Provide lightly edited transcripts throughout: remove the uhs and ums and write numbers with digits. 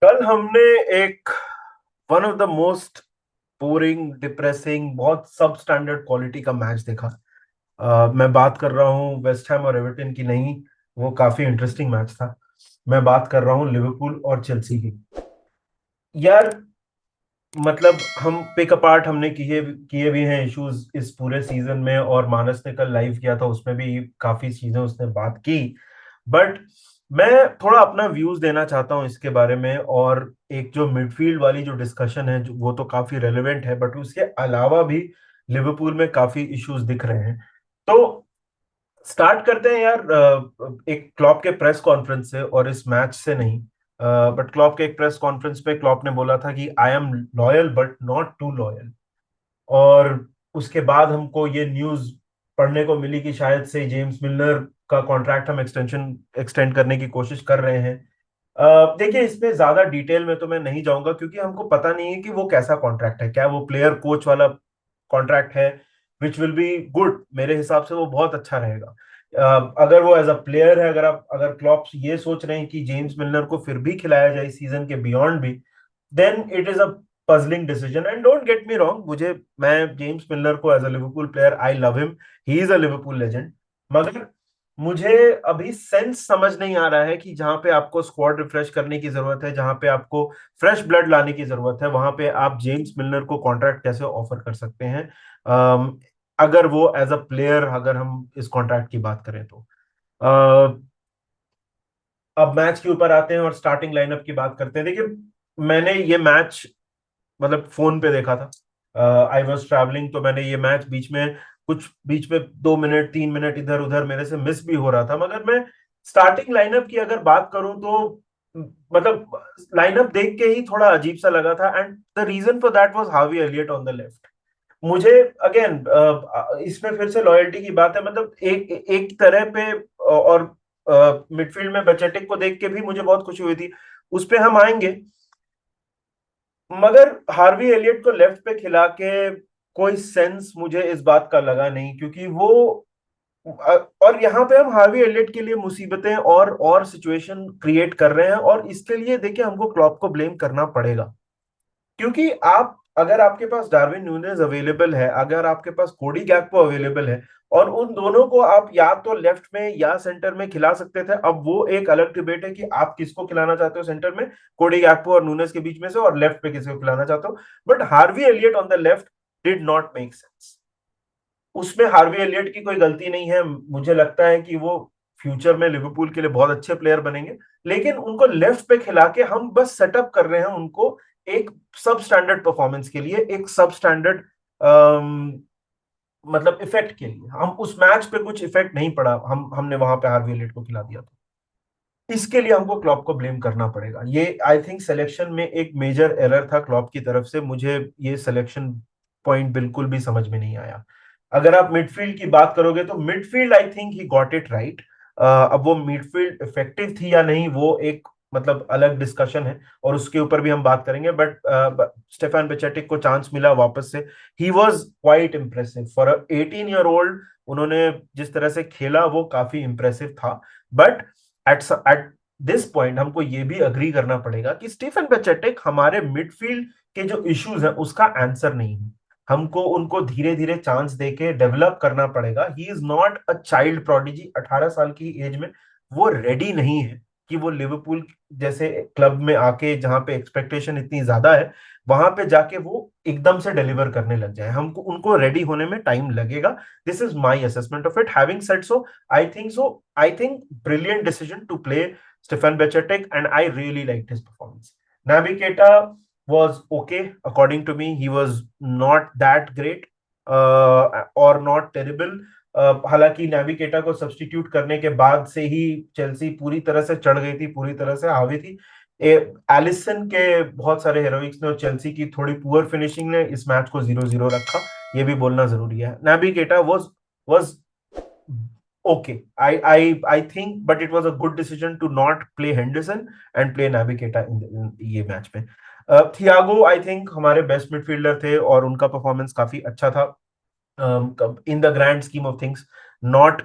कल हमने एक one of the most boring depressing बहुत सब स्टैंडर्ड क्वालिटी का मैच देखा। मैं बात कर रहा हूँ वेस्ट हैम और एवर्टन की नहीं। वो काफी इंटरेस्टिंग मैच था। मैं बात कर रहा हूँ लिवरपूल और चेल्सी की। यार, मतलब हम पिक अपार्ट हमने किए किए भी हैं इश्यूज इस पूरे सीजन में, और मानस ने कल लाइव किया था, उसमें भी काफी चीजें उसने बात की। बट मैं थोड़ा अपना व्यूज देना चाहता हूँ इसके बारे में। और एक जो मिडफील्ड वाली जो डिस्कशन है वो तो काफी रेलेवेंट है, बट उसके अलावा भी लिवरपूल में काफी इश्यूज दिख रहे हैं। तो स्टार्ट करते हैं यार, एक क्लॉप के प्रेस कॉन्फ्रेंस से और इस मैच से नहीं। बट क्लॉप के एक प्रेस कॉन्फ्रेंस पे क्लॉप ने बोला था कि I am loyal but not too loyal. और उसके बाद हमको ये न्यूज पढ़ने को मिली कि शायद से जेम्स मिलनर का कॉन्ट्रैक्ट हम एक्सटेंड करने की कोशिश कर रहे हैं। देखिए, इसमें ज्यादा डिटेल में तो मैं नहीं जाऊंगा क्योंकि हमको पता नहीं है कि वो कैसा कॉन्ट्रैक्ट है, क्या वो प्लेयर कोच वाला कॉन्ट्रैक्ट है, विच विल बी गुड। मेरे हिसाब से वो बहुत अच्छा रहेगा। अगर वो एज अ प्लेयर है, अगर क्लॉप ये सोच रहे हैं कि जेम्स मिलनर को फिर भी खिलाया जाए सीजन के बियॉन्ड भी, then it is a puzzling decision. And don't get me wrong, मैं जेम्स मिलनर को as a Liverpool player I love him. He is a Liverpool legend. मगर मुझे अभी सेंस समझ नहीं आ रहा है कि जहां पे आपको स्क्वाड रिफ्रेश करने की जरूरत है, जहां पे आपको फ्रेश ब्लड लाने की जरूरत है, वहां पे आप जेम्स मिलनर को कॉन्ट्रैक्ट कैसे ऑफर कर सकते हैं। अम, अगर वो एज अ प्लेयर, अगर हम इस कॉन्ट्रैक्ट की बात करें तो। अ, अब मैच के ऊपर आते हैं और स्टार्टिंग लाइनअप की बात करते हैं। देखिए, मैंने ये मैच मतलब फोन पे देखा था। आई वॉज ट्रैवलिंग, तो मैंने ये मैच बीच में 2 मिनट 3 मिनट इधर उधर मेरे से मिस भी हो रहा था। मगर मैं स्टार्टिंग लाइनअप की अगर बात करूं तो मतलब लाइनअप देख के ही थोड़ा अजीब सा लगा था। And the reason for that was Harvey Elliott on the left. मुझे अगेन इसमें फिर से लॉयल्टी की बात है, मतलब एक एक तरह पे। और मिडफील्ड में बचेटिक को देख के भी मुझे बहुत खुशी हुई थी। उस पे हम आएंगे। मगर हार्वी एलियट को लेफ्ट पे खिला के कोई सेंस मुझे इस बात का लगा नहीं, क्योंकि वो और यहाँ पे हम हार्वी एलियट के लिए मुसीबतें और सिचुएशन क्रिएट कर रहे हैं। और इसके लिए देखिए, हमको क्लॉप को ब्लेम करना पड़ेगा। क्योंकि आप अगर आपके पास डार्विन न्यूनेज अवेलेबल है, अगर आपके पास कोडी गैक्पो अवेलेबल है, और उन दोनों को आप या तो लेफ्ट में या सेंटर में खिला सकते थे। अब वो एक अलग डिबेट है कि आप किसको खिलाना चाहते हो सेंटर में, कोडी गैक्पो और नूनेज के बीच में से, और लेफ्ट पे किसको खिलाना चाहते हो। But Harvey Elliott on the left did not make sense. उसमें हार्वी एलियट की कोई गलती नहीं है। मुझे लगता है कि वो फ्यूचर में लिवरपूल के लिए बहुत अच्छे प्लेयर बनेंगे। लेकिन उनको लेफ्ट पे खिला के हम बस सेटअप कर रहे हैं उनको एक सब स्टैंडर्ड परफॉर्मेंस के लिए, एक सब स्टैंडर्ड मतलब इफेक्ट के लिए। हम उस मैच पे कुछ इफेक्ट नहीं पड़ा, हमने वहां पे हार्वी एलियट को खिला दिया था। इसके लिए हमको क्लॉप को ब्लेम करना पड़ेगा। ये आई थिंक सिलेक्शन में एक मेजर एरर था क्लॉप की तरफ से। मुझे ये सिलेक्शन पॉइंट बिल्कुल भी समझ में नहीं आया। अगर आप मिडफील्ड की बात करोगे तो midfield I think he got it right. अब वो मिडफील्ड इफेक्टिव थी या नहीं, वो एक मतलब अलग डिस्कशन है, और उसके ऊपर भी हम बात करेंगे। बट स्टेफान बेचेटिक को चांस मिला वापस से। He was quite impressive for 18 year old. उन्होंने जिस तरह से खेला वो काफी इम्प्रेसिव था। बट एट दिस पॉइंट हमको ये भी अग्री करना पड़ेगा कि स्टीफन बेचेटिक हमारे मिडफील्ड के जो इश्यूज हैं उसका आंसर नहीं है। हमको उनको धीरे धीरे चांस देके डेवलप करना पड़ेगा। He is not a child prodigy. 18 साल की एज में वो रेडी नहीं है कि वो लिवरपूल जैसे क्लब में आके, जहां पे एक्सपेक्टेशन इतनी ज्यादा है, वहां पे जाके वो एकदम से डिलीवर करने लग जाए। हमको उनको रेडी होने में टाइम लगेगा। This is my assessment of it. Having said so, I think brilliant decision to play Stefan Bechetic, and I really liked his performance. Naby Keita was okay according to me. He was not that great or not terrible. हालांकि नाबी केटा को substitute करने के बाद से ही Chelsea पूरी तरह से चढ़ गई थी, पूरी तरह से हावी थी। एलिसन के बहुत सारे हेरोइक्स ने और चेल्सी की थोड़ी पुअर फिनिशिंग ने इस मैच को 0-0 रखा। ये भी बोलना जरूरी है। नाबी केटा was okay. I think, but it was a good decision to not play Henderson and play Naby Keita in ये मैच में। थियागो आई थिंक हमारे बेस्ट मिडफील्डर थे और उनका परफॉर्मेंस काफी अच्छा था in the grand scheme of things. Not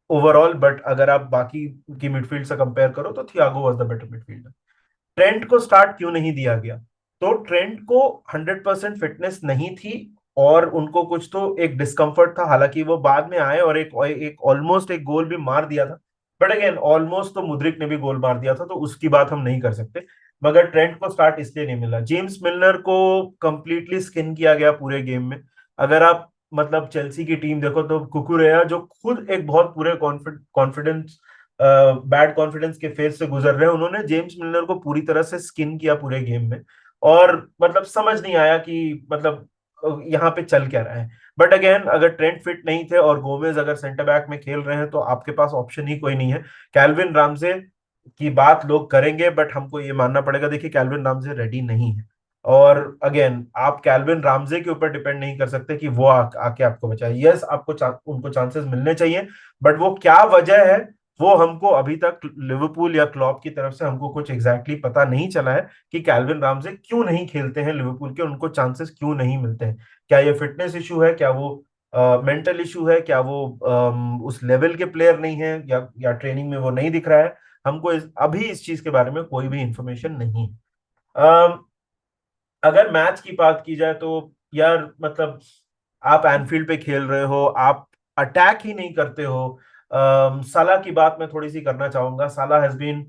overall, but अगर आप बाकी की मिडफील्ड से कंपेयर करो तो Thiago was the better midfielder. Trent को स्टार्ट क्यों नहीं दिया गया? तो ट्रेंट को 100% फिटनेस नहीं थी, और उनको कुछ तो एक डिस्कम्फर्ट था। हालांकि वो बाद में आए और एक एक ऑलमोस्ट एक गोल भी मार दिया था। बट अगेन, ऑलमोस्ट तो मुद्रिक ने भी गोल मार दिया था, तो उसकी बात हम नहीं कर सकते। मगर ट्रेंट को स्टार्ट इसलिए नहीं मिला। जेम्स मिलनर को कंप्लीटली स्किन किया गया पूरे गेम में। अगर आप मतलब चेल्सी की टीम देखो, तो कुकुरेया जो खुद एक बहुत पूरे कॉन्फिडेंस बैड कॉन्फिडेंस के फेज से गुजर रहे हैं, उन्होंने जेम्स मिलनर को पूरी तरह से स्किन किया पूरे गेम में। और मतलब समझ नहीं आया कि मतलब यहाँ पे चल क्या रहा है। बट अगेन, अगर ट्रेंट फिट नहीं थे और गोमेज अगर सेंटर बैक में खेल रहे हैं, तो आपके पास ऑप्शन ही कोई नहीं है। कैल्विन रामजे की बात लोग करेंगे, बट हमको ये मानना पड़ेगा, देखिए कैल्विन रामजे रेडी नहीं है। और अगेन, आप कैल्विन रामजे के ऊपर डिपेंड नहीं कर सकते कि वो आके आपको बचाए। यस, आपको उनको चांसेस मिलने चाहिए, बट वो क्या वजह है, वो हमको अभी तक लिवरपूल या क्लॉप की तरफ से हमको कुछ एग्जैक्टली पता नहीं चला है कि कैल्विन रामजे क्यों नहीं खेलते हैं लिवरपूल के, उनको चांसेस क्यों नहीं मिलते हैं। क्या ये फिटनेस इशू है, क्या वो मेंटल इशू है, क्या वो उस लेवल के प्लेयर नहीं है, या ट्रेनिंग में वो नहीं दिख रहा है? हमको अभी इस चीज के बारे में कोई भी इंफॉर्मेशन नहीं है। अगर मैच की बात की जाए, तो यार मतलब आप एनफील्ड पे खेल रहे हो, आप अटैक ही नहीं करते हो। साला की बात मैं थोड़ी सी करना चाहूंगा। Salah has been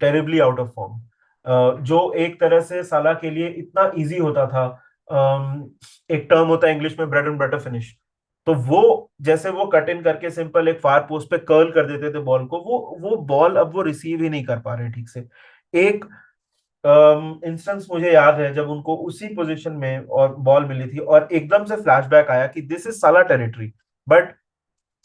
terribly out of form. जो एक तरह से साला के लिए इतना इजी होता था। एक टर्म होता है इंग्लिश में, ब्रेड एंड बटर फिनिश। तो वो जैसे वो कट इन करके सिंपल एक फार पोस्ट पे कर्ल कर देते थे बॉल को, वो बॉल अब वो रिसीव ही नहीं कर पा रहे ठीक से। एक इंस्टेंस मुझे याद है जब उनको उसी पोजीशन में और बॉल मिली थी, और एकदम से फ्लैशबैक आया कि दिस इज साला टेरिटरी। बट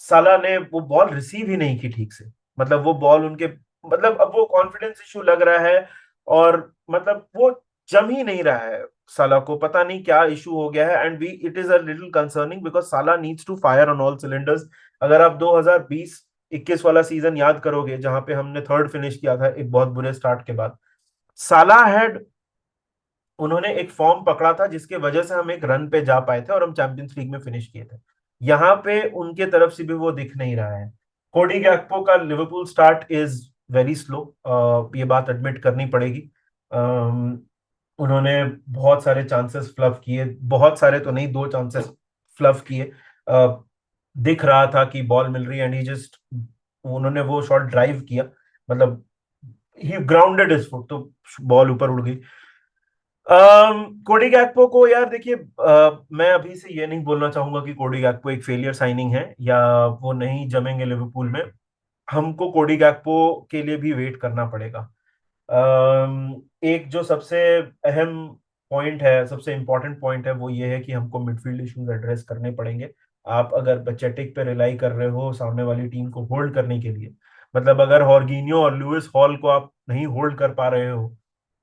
साला ने वो बॉल रिसीव ही नहीं की ठीक से। मतलब वो बॉल उनके, मतलब अब वो कॉन्फिडेंस इशू लग रहा है, और मतलब वो जम ही नहीं रहा है। साला को पता नहीं क्या इशू हो गया है, and we it is a little concerning because Salah needs to fire on all cylinders. अगर आप 2020-21 वाला सीजन याद करोगे, जहां पे हमने थर्ड फिनिश किया था एक बहुत बुरे स्टार्ट के बाद, साला हैड उन्होंने एक फॉर्म पकड़ा था जिसके वजह से हम एक रन पे जा पाए थे और हम चैंपियंस लीग में फिनिश किए थे। यहाँ पे उनके तरफ से भी वो दिख नहीं रहा है। कोडी गैक्पो का Liverpool start is very slow, ये बात एडमिट करनी पड़ेगी। उन्होंने बहुत सारे चांसेस फ्लफ किए, बहुत सारे तो नहीं, दो चांसेस फ्लफ किए। दिख रहा था कि बॉल मिल रही है, एंड ही जस्ट, उन्होंने वो शॉट ड्राइव किया, मतलब ही ग्राउंडेड हिज फुट, तो बॉल ऊपर उड़ गई। कोडी गैक्पो को यार देखिए, मैं अभी से ये नहीं बोलना चाहूंगा कि कोडी गैक्पो एक फेलियर साइनिंग है या वो नहीं जमेंगे लिवरपूल में। हमको कोडी गैक्पो के लिए भी वेट करना पड़ेगा। एक जो सबसे अहम पॉइंट है, सबसे इंपॉर्टेंट पॉइंट है, वो ये है कि हमको मिडफील्ड इश्यूज एड्रेस करने पड़ेंगे। आप अगर बचेटिक पे रिलाई कर रहे हो सामने वाली टीम को होल्ड करने के लिए, मतलब अगर हॉर्गिन्यो और लुइस हॉल को आप नहीं होल्ड कर पा रहे हो,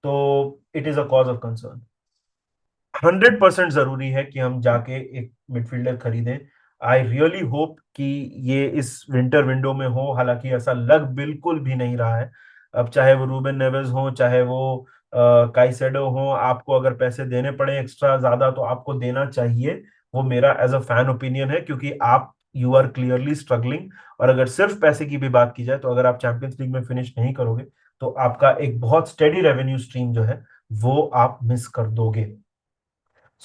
तो it is a cause of concern. 100% जरूरी है कि हम जाके एक मिडफील्डर खरीदें। आई रियली होप कि ये इस विंटर विंडो में हो, हालांकि ऐसा लग बिल्कुल भी नहीं रहा है। अब चाहे वो रूबेन नेवेज हो, चाहे वो काइसेडो हो, आपको अगर पैसे देने पड़े एक्स्ट्रा ज्यादा, तो आपको देना चाहिए। वो मेरा एज अ फैन ओपिनियन है, क्योंकि आप यू आर क्लियरली स्ट्रगलिंग। और अगर सिर्फ पैसे की भी बात की जाए, तो अगर आप चैंपियंस लीग में फिनिश नहीं करोगे, तो आपका एक बहुत स्टेडी रेवेन्यू स्ट्रीम जो है, वो आप मिस कर दोगे।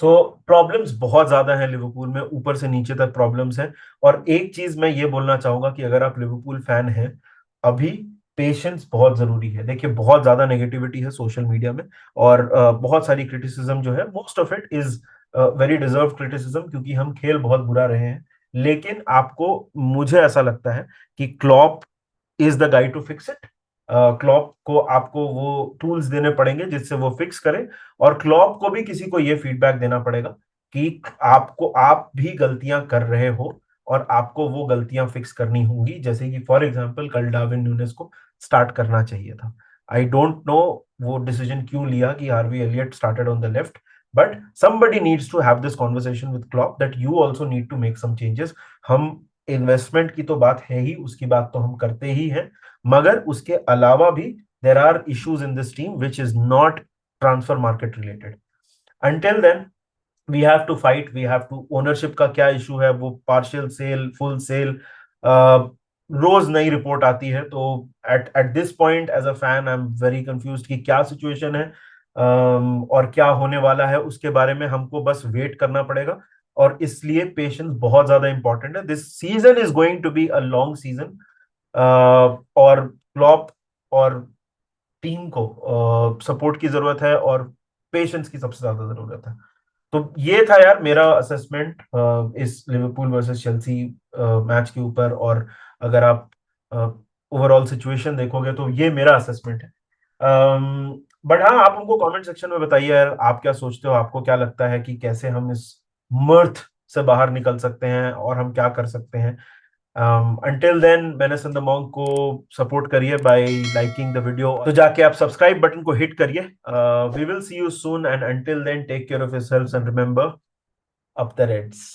सो प्रॉब्लम्स बहुत ज्यादा हैं लिवरपूल में, ऊपर से नीचे तक प्रॉब्लम्स हैं। और एक चीज मैं ये बोलना चाहूंगा कि अगर आप लिवरपूल फैन हैं, अभी पेशेंस बहुत जरूरी है। देखिए, बहुत ज्यादा नेगेटिविटी है सोशल मीडिया में, और बहुत सारी क्रिटिसिज्म जो है, most of it is very deserve criticism, क्योंकि हम खेल बहुत बुरा रहे हैं। लेकिन आपको, मुझे ऐसा लगता है कि Klopp is the guide to fix it. Klopp को आपको वो टूल्स देने पड़ेंगे जिससे वो फिक्स करे। और क्लॉप को भी किसी को ये फीडबैक देना पड़ेगा कि आपको, आप भी गलतियां कर रहे हो, और आपको वो गलतियां फिक्स करनी होंगी। जैसे कि फॉर एग्जांपल कल डार्विन न्यूनेस को स्टार्ट करना चाहिए था। आई डोंट नो वो डिसीजन क्यों लिया कि Harvey Elliott started on the left, but somebody needs to have this conversation with Klopp that you also need to make some changes. हम इन्वेस्टमेंट की तो बात है ही, उसकी बात तो हम करते ही हैं, मगर उसके अलावा भी there are issues in this team which is not transfer market related. Until then we have to fight, we have to, ownership का क्या इशू है, वो पार्शियल सेल, फुल सेल, रोज नई रिपोर्ट आती है। तो at at this point as a fan I am very confused कि क्या सिचुएशन है, और क्या होने वाला है उसके बारे में हमको बस वेट करना पड़ेगा। और इसलिए पेशेंस बहुत ज्यादा इंपॉर्टेंट है। This season is going to be a long season, और क्लॉप और टीम को सपोर्ट की जरूरत है, और पेशेंस की सबसे ज्यादा जरूरत है। तो ये था यार मेरा असेसमेंट इस लिवरपूल वर्सेस चेल्सी मैच के ऊपर। और अगर आप ओवरऑल सिचुएशन देखोगे तो ये मेरा असेसमेंट है। बट हाँ, आप हमको कमेंट सेक्शन में बताइए यार, आप क्या सोचते हो, आपको क्या लगता है कि कैसे हम इस मर्थ से बाहर निकल सकते हैं और हम क्या कर सकते हैं। Until then menace in the monk को सपोर्ट करिए बाय लाइकिंग द वीडियो। तो जाके आप सब्सक्राइब बटन को हिट करिए। We will see you soon, and until then take care of yourselves and remember up the Reds.